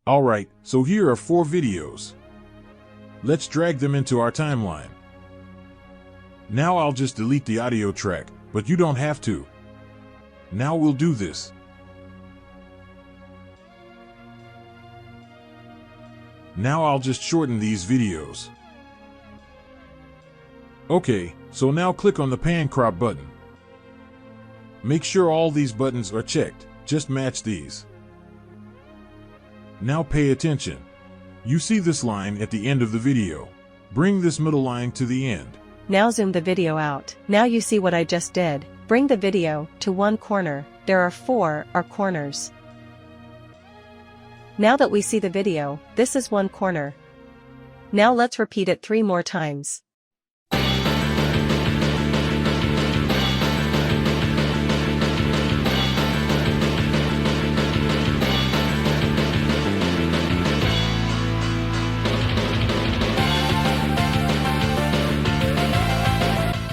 Alright, so here are 4 videos. Let's drag them into our timeline. Now I'll just delete the audio track, but you don't have to. Now we'll do this. Now I'll just shorten these videos. Okay, so now click on the pan crop button. Make sure all these buttons are checked, just match these. Now pay attention. You see this line at the end of the video. Bring this middle line to the end. Now zoom the video out. Now you see what I just did. Bring the video to one corner. There are 4 corners. Now that we see the video, this is one corner. Now let's repeat it 3 more times.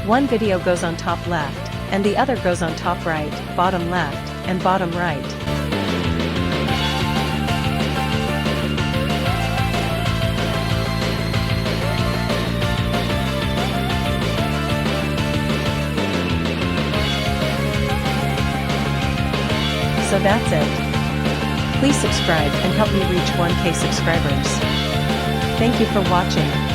One video goes on top left, and the other goes on top right, bottom left, and bottom right. So that's it. Please subscribe and help me reach 1K subscribers. Thank you for watching.